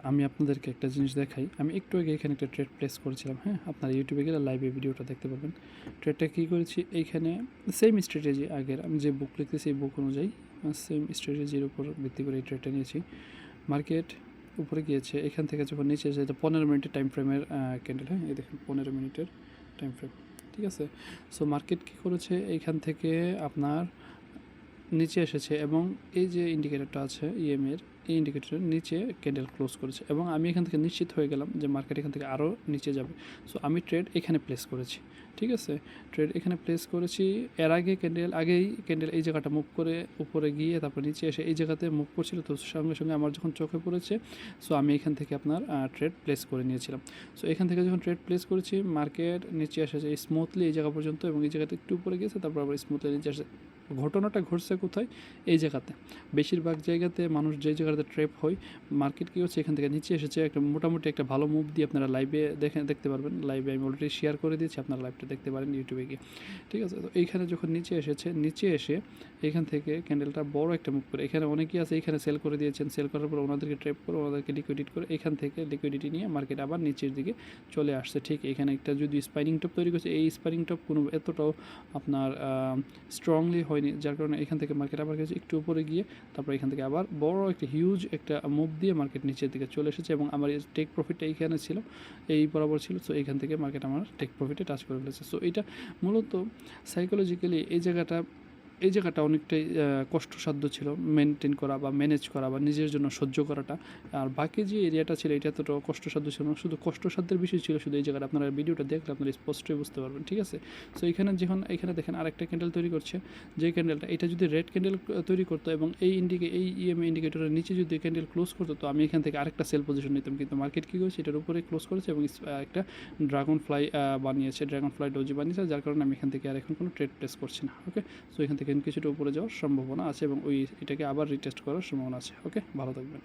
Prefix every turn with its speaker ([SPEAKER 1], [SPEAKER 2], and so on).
[SPEAKER 1] আমি আপনাদেরকে একটা জিনিস দেখাই। আমি একটু আগে এখানে একটা ট্রেড প্লেস করেছিলাম, হ্যাঁ? আপনারা ইউটিউবে গেলে লাইভে ভিডিওটা দেখতে পারবেন। ট্রেডটা কী করেছি এইখানে সেম স্ট্র্যাটেজি আগের আমি যে বুক লিখতেছি এই বুক অনুযায়ী সেম স্ট্র্যাটেজির উপর ভিত্তি করে এই ট্রেডটা নিয়েছি। মার্কেট উপরে গিয়েছে, এখান থেকে যখন নিচে এসে এটা 15 মিনিটের টাইম ফ্রেমের ক্যান্ডেল, হ্যাঁ? এই দেখেন 15 মিনিটের টাইম ফ্রেম, ঠিক আছে? সো মার্কেট কী করেছে এইখান থেকে আপনার নিচে এসেছে এবং এই যে ইন্ডিকেটরটা আছে ইএমের এই ইন্ডিকেটরের নিচে ক্যান্ডেল ক্লোজ করেছে এবং আমি এখান থেকে নিশ্চিত হয়ে গেলাম যে মার্কেট এখান থেকে আরও নিচে যাবে। সো আমি ট্রেড এখানে প্লেস করেছি, ঠিক আছে? ট্রেড এখানে প্লেস করেছি। এর আগে আগেই ক্যান্ডেল এই জায়গাটা মুভ করে উপরে গিয়ে তারপর নিচে এসে এই জায়গাতে মুভ করছিল, তো সঙ্গে সঙ্গে আমার যখন চোখে পড়েছে সো আমি এখান থেকে আপনার ট্রেড প্লেস করে নিয়েছিলাম। সো এখান থেকে যখন ট্রেড প্লেস করেছি মার্কেট নিচে এসেছে স্মুথলি এই জায়গা পর্যন্ত এবং এই জায়গাতে একটু উপরে গেছে, তারপর আবার স্মুথলি নিচে আসে। ঘটনাটা ঘটছে কোথায়? এই জায়গাতে। বেশিরভাগ জায়গাতে মানুষ যে জায়গাতে ট্র্যাপ হয় মার্কেট কী হচ্ছে এখান থেকে নিচে এসেছে একটা মোটামুটি একটা ভালো মুভ দিয়ে আপনারা লাইভে দেখতে পারবেন। লাইভে আমি অলরেডি শেয়ার করে দিয়েছি, আপনারা লাইভটা দেখতে পারেন ইউটিউবে গিয়ে, ঠিক আছে? তো এইখানে যখন নিচে এসেছে, নিচে এসে এখান থেকে ক্যান্ডেলটা বড় একটা মুভ করে এখানে অনেকেই আছে এইখানে সেল করে দিয়েছেন, সেল করার পর ওনাদেরকে ট্র্যাপ করে ওনাদেরকে লিকুইডিট করে এখান থেকে লিকুইডিটি নিয়ে মার্কেট আবার নিচের দিকে চলে আসছে। ঠিক এখানে একটা যদি স্পাইনিং টপ তৈরি করছে, এই স্পাইনিং টপ কোনো এতটাও আপনার স্ট্রংলি হয়নি, যার কারণে এখান থেকে মার্কেট আবার গেছে একটু উপরে গিয়ে তারপর এখান থেকে আবার বড় একটা হিউজ একটা মুভ দিয়ে মার্কেট নিচের দিকে চলে এসেছে এবং আমার টেক প্রফিটটা এইখানে ছিল, এই বরাবর ছিল। সো এইখান থেকে মার্কেট আমার টেক প্রফিটে টাচ করে ফেলেছে। সো এটা মূলত সাইকোলজিক্যালি এই জায়গাটা অনেকটাই কষ্টসাধ্য ছিল মেনটেন করা বা ম্যানেজ করা বা নিজের জন্য সহ্য করাটা। আর বাকি যে এরিয়াটা ছিল এটা এতটা কষ্টসাধ্য ছিল না, শুধু কষ্টসাধ্যের বিষয় ছিল শুধু এই জায়গাটা। আপনারা ভিডিওটা দেখলে আপনারা স্পষ্টই বুঝতে পারবেন, ঠিক আছে? সো এখানে দেখেন আরেকটা ক্যান্ডেল তৈরি করছে, যে ক্যান্ডেলটা এটা যদি রেড ক্যান্ডেল তৈরি করতো এবং এই ইএমএ ইন্ডিকেটরের নিচে যদি ক্যান্ডেল ক্লোজ করতো তো আমি এখান থেকে আরেকটা সেল পজিশন নিতাম, কিন্তু মার্কেট কী করেছে এটার উপরে ক্লোজ করেছে এবং একটা ড্রাগন ফ্লাই ডোজি বানিয়েছে, যার কারণে আমি এখান থেকে আর এখন কোনো ট্রেড প্লেস করছি না। ওকে, সো এখান থেকে কিছুটা উপরে যাওয়ার সম্ভাবনা আছে এবং এটাকে আবার রিটেস্ট করার সম্ভাবনা আছে। ওকে, ভালো থাকবেন।